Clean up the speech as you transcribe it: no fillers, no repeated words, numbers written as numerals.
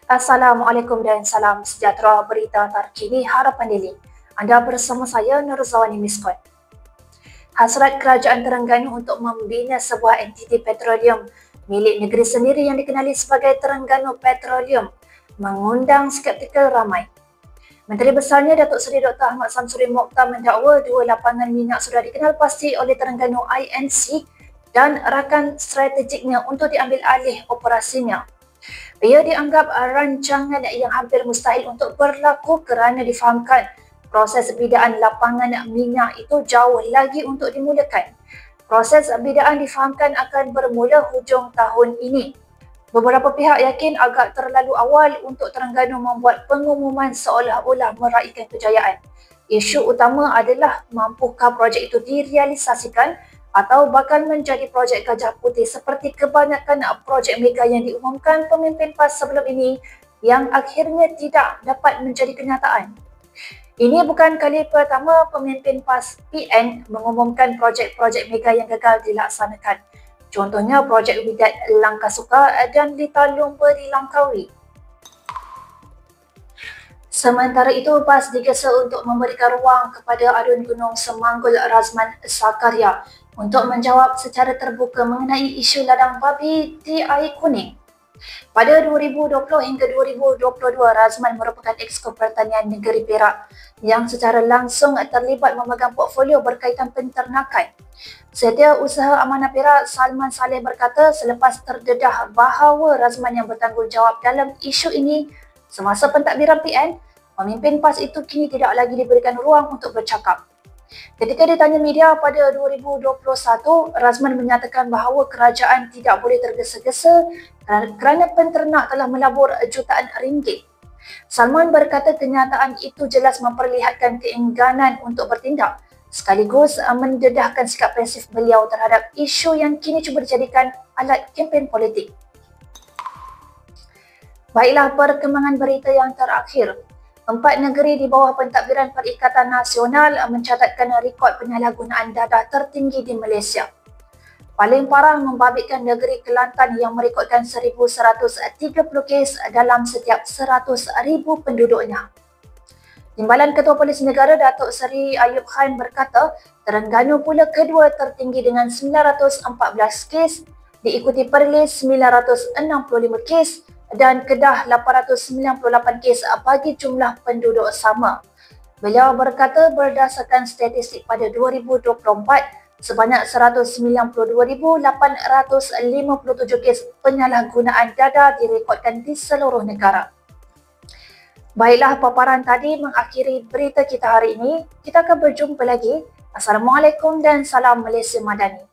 Assalamualaikum dan salam sejahtera berita terkini Harapan Daily. Anda bersama saya Nurzawani Miskot. Hasrat Kerajaan Terengganu untuk membina sebuah entiti petroleum milik negeri sendiri yang dikenali sebagai Terengganu Petroleum mengundang skeptikal ramai. Menteri Besarnya Datuk Seri Dr. Ahmad Samsuri Mokhtar mendakwa dua lapangan minyak sudah dikenal pasti oleh Terengganu INC dan rakan strategiknya untuk diambil alih operasinya. Ia dianggap rancangan yang hampir mustahil untuk berlaku kerana difahamkan proses bidaan lapangan minyak itu jauh lagi untuk dimulakan. Proses bidaan difahamkan akan bermula hujung tahun ini. Beberapa pihak yakin agak terlalu awal untuk Terengganu membuat pengumuman seolah-olah meraihkan kejayaan. Isu utama adalah mampukah projek itu direalisasikan atau bakal menjadi projek Gajah Putih seperti kebanyakan projek mega yang diumumkan pemimpin PAS sebelum ini yang akhirnya tidak dapat menjadi kenyataan. Ini bukan kali pertama pemimpin PAS PN mengumumkan projek-projek mega yang gagal dilaksanakan. Contohnya projek Widat Langkasuka dan Lita Lumba di Langkawi. Sementara itu, PAS digesa untuk memberikan ruang kepada Adun Gunung Semanggul Razman Sakarya untuk menjawab secara terbuka mengenai isu ladang babi di Air Kuning. Pada 2020 hingga 2022, Razman merupakan Exco Pertanian Negeri Perak yang secara langsung terlibat memegang portfolio berkaitan penternakan. Setiausaha Amanah Perak Salman Saleh berkata selepas terdedah bahawa Razman yang bertanggungjawab dalam isu ini semasa pentadbiran PN, pemimpin PAS itu kini tidak lagi diberikan ruang untuk bercakap. Ketika ditanya media pada 2021, Razman menyatakan bahawa kerajaan tidak boleh tergesa-gesa kerana penternak telah melabur jutaan ringgit. Salman berkata kenyataan itu jelas memperlihatkan keengganan untuk bertindak, sekaligus mendedahkan sikap pasif beliau terhadap isu yang kini cuba dijadikan alat kempen politik. Baiklah perkembangan berita yang terakhir. 4 negeri di bawah pentadbiran Perikatan Nasional mencatatkan rekod penyalahgunaan dadah tertinggi di Malaysia. Paling parah membabitkan negeri Kelantan yang merekodkan 1,130 kes dalam setiap 100,000 penduduknya. Timbalan Ketua Polis Negara Datuk Seri Ayub Khan berkata, Terengganu pula kedua tertinggi dengan 914 kes, diikuti Perlis 965 kes dan Kedah 898 kes bagi jumlah penduduk sama. Beliau berkata berdasarkan statistik pada 2024, sebanyak 192,857 kes penyalahgunaan dadah direkodkan di seluruh negara. Baiklah, paparan tadi mengakhiri berita kita hari ini. Kita akan berjumpa lagi. Assalamualaikum dan salam Malaysia Madani.